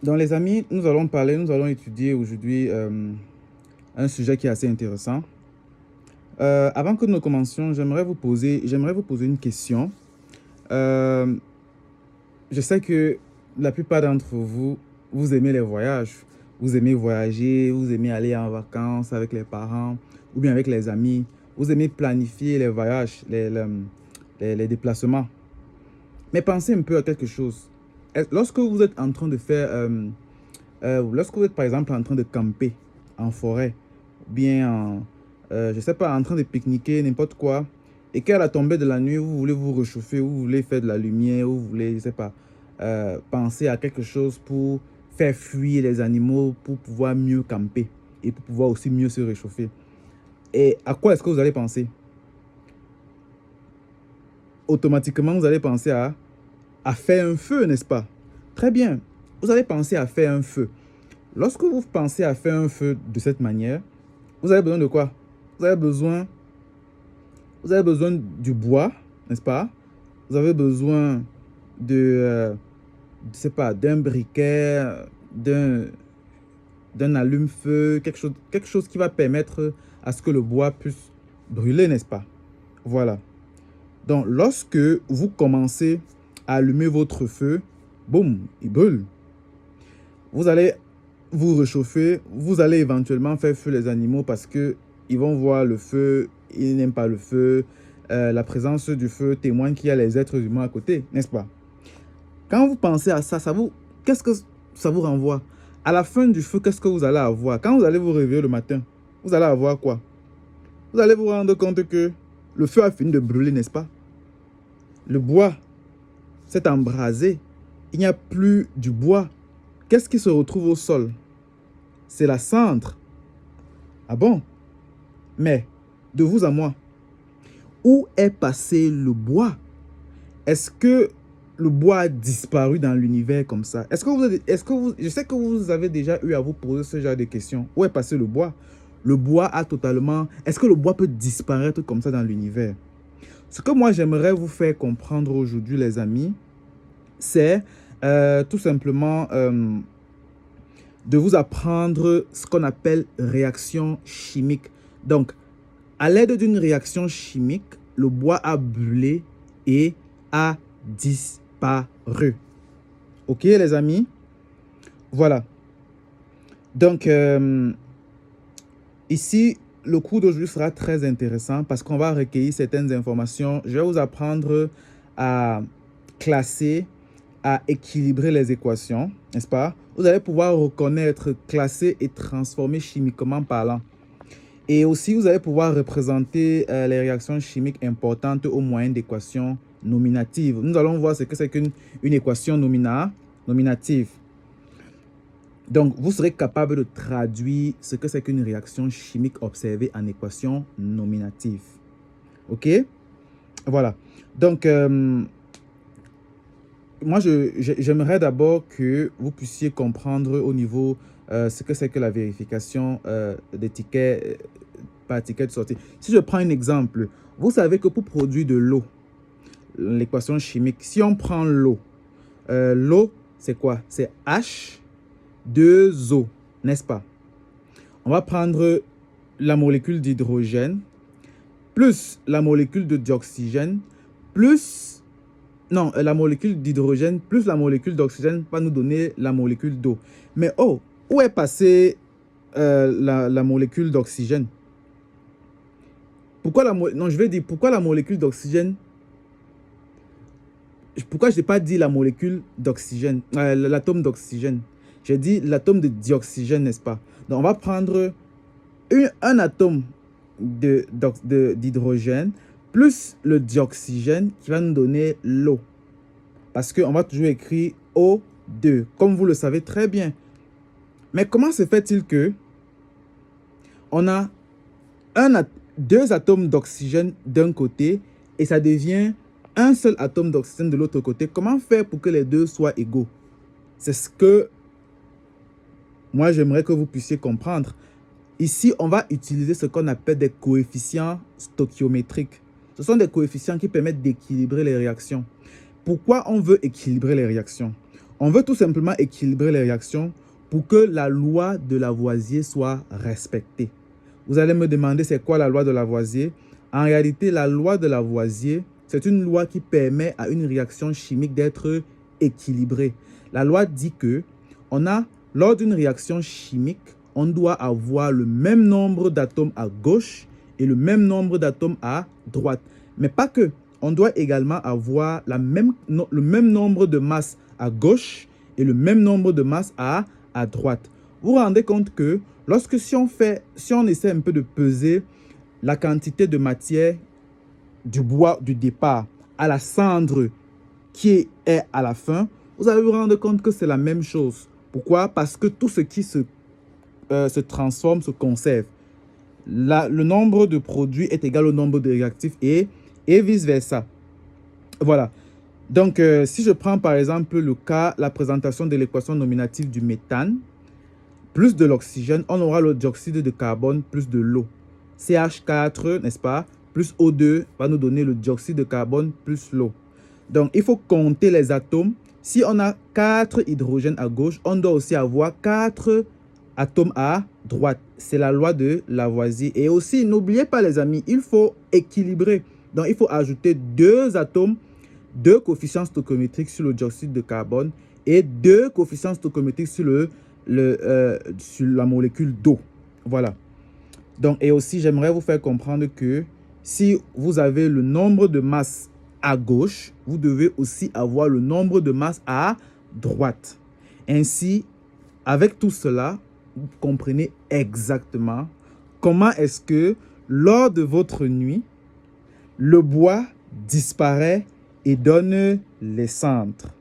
Dans les amis, nous allons étudier aujourd'hui un sujet qui est assez intéressant. Avant que nous commencions, j'aimerais vous poser une question. Euh, je sais que la plupart d'entre vous, vous aimez les voyages. Vous aimez voyager, vous aimez aller en vacances avec les parents ou bien avec les amis. Vous aimez planifier les voyages, les déplacements. Mais pensez un peu à quelque chose. Lorsque vous êtes en train de faire lorsque vous êtes par exemple en train de camper en forêt, ou bien je sais pas, en train de pique-niquer, n'importe quoi, et qu'à la tombée de la nuit, vous voulez vous réchauffer, vous voulez faire de la lumière, vous voulez, je sais pas, penser à quelque chose pour faire fuir les animaux, pour pouvoir mieux camper et pour pouvoir aussi mieux se réchauffer. Et à quoi est-ce que vous allez penser? Automatiquement, vous allez penser à faire un feu, n'est-ce pas? Très bien. Vous allez penser à faire un feu. Lorsque vous pensez à faire un feu de cette manière, vous avez besoin de quoi? Vous avez besoin, vous avez besoin du bois, n'est-ce pas? Vous avez besoin je sais pas, d'un briquet, d'un, d'un allume-feu, quelque chose qui va permettre à ce que le bois puisse brûler, n'est-ce pas? Voilà. Donc, lorsque vous commencez à allumer votre feu, boum, il brûle. Vous allez vous réchauffer, vous allez éventuellement faire feu les animaux parce que ils vont voir le feu, ils n'aiment pas le feu. La présence du feu témoigne qu'il y a les êtres humains à côté, n'est-ce pas? Quand vous pensez à ça, qu'est-ce que ça vous renvoie? À la fin du feu, qu'est-ce que vous allez avoir? Quand vous allez vous réveiller le matin, vous allez avoir quoi? Vous allez vous rendre compte que le feu a fini de brûler, n'est-ce pas? Le bois s'est embrasé. Il n'y a plus du bois. Qu'est-ce qui se retrouve au sol? C'est la cendre. Ah bon? Mais, de vous à moi, où est passé le bois? Est-ce que le bois a disparu dans l'univers comme ça? Je sais que vous avez déjà eu à vous poser ce genre de questions. Où est passé le bois? Le bois a totalement... Est-ce que le bois peut disparaître comme ça dans l'univers? Ce que moi j'aimerais vous faire comprendre aujourd'hui, les amis, c'est tout simplement de vous apprendre ce qu'on appelle réaction chimique. Donc, à l'aide d'une réaction chimique, le bois a brûlé et a disparu. Ok, les amis? Voilà. Donc, ici, le cours d'aujourd'hui sera très intéressant parce qu'on va recueillir certaines informations. Je vais vous apprendre à classer, à équilibrer les équations, n'est-ce pas? Vous allez pouvoir reconnaître, classer et transformer chimiquement parlant. Et aussi, vous allez pouvoir représenter les réactions chimiques importantes au moyen d'équations nominatives. Nous allons voir ce que c'est qu'une équation nominative. Donc, vous serez capable de traduire ce que c'est qu'une réaction chimique observée en équation nominative. OK? Voilà. Donc, moi, j'aimerais d'abord que vous puissiez comprendre au niveau ce que c'est que la vérification des tickets, par ticket de sortie. Si je prends un exemple, vous savez que pour produire de l'eau, l'équation chimique, si on prend l'eau, l'eau, c'est quoi? C'est H2O, n'est-ce pas? On va prendre la molécule d'hydrogène plus la molécule de dioxygène plus... Non, la molécule d'hydrogène plus la molécule d'oxygène va nous donner la molécule d'eau. Mais oh, où est passée la molécule d'oxygène? Non, je vais dire pourquoi la molécule d'oxygène. Pourquoi je n'ai pas dit la molécule d'oxygène, l'atome d'oxygène? J'ai dit l'atome de dioxygène, n'est-ce pas? Donc, on va prendre un atome d'hydrogène plus le dioxygène qui va nous donner l'eau. Parce qu'on va toujours écrire O2, comme vous le savez très bien. Mais comment se fait-il que on a deux atomes d'oxygène d'un côté et ça devient un seul atome d'oxygène de l'autre côté? Comment faire pour que les deux soient égaux? C'est ce que moi j'aimerais que vous puissiez comprendre. Ici, on va utiliser ce qu'on appelle des coefficients stoichiométriques. Ce sont des coefficients qui permettent d'équilibrer les réactions. Pourquoi on veut équilibrer les réactions? On veut tout simplement équilibrer les réactions pour que la loi de Lavoisier soit respectée. Vous allez me demander c'est quoi la loi de Lavoisier? En réalité, la loi de Lavoisier, c'est une loi qui permet à une réaction chimique d'être équilibrée. La loi dit que lors d'une réaction chimique, on doit avoir le même nombre d'atomes à gauche et le même nombre d'atomes à droite. Mais pas que. On doit également avoir le même nombre de masses à gauche et le même nombre de masses à droite. Vous vous rendez compte que si on essaie un peu de peser la quantité de matière du bois du départ à la cendre qui est à la fin, vous allez vous rendre compte que c'est la même chose. Pourquoi? Parce que tout ce qui se transforme se conserve. Le nombre de produits est égal au nombre de réactifs et vice-versa. Voilà. Donc, si je prends par exemple la présentation de l'équation nominative du méthane, plus de l'oxygène, on aura le dioxyde de carbone plus de l'eau. CH4, n'est-ce pas, plus O2 va nous donner le dioxyde de carbone plus l'eau. Donc, il faut compter les atomes. Si on a 4 hydrogènes à gauche, on doit aussi avoir 4 atomes à droite. C'est la loi de Lavoisier. Et aussi, n'oubliez pas les amis, il faut équilibrer. Donc, il faut ajouter 2 atomes, 2 coefficients stoichiométriques sur le dioxyde de carbone et 2 coefficients stoichiométriques sur sur la molécule d'eau. Voilà. Donc, et aussi, j'aimerais vous faire comprendre que si vous avez le nombre de masses à gauche, vous devez aussi avoir le nombre de masses à droite. Ainsi, avec tout cela, vous comprenez exactement comment est-ce que lors de votre nuit, le bois disparaît et donne les cendres.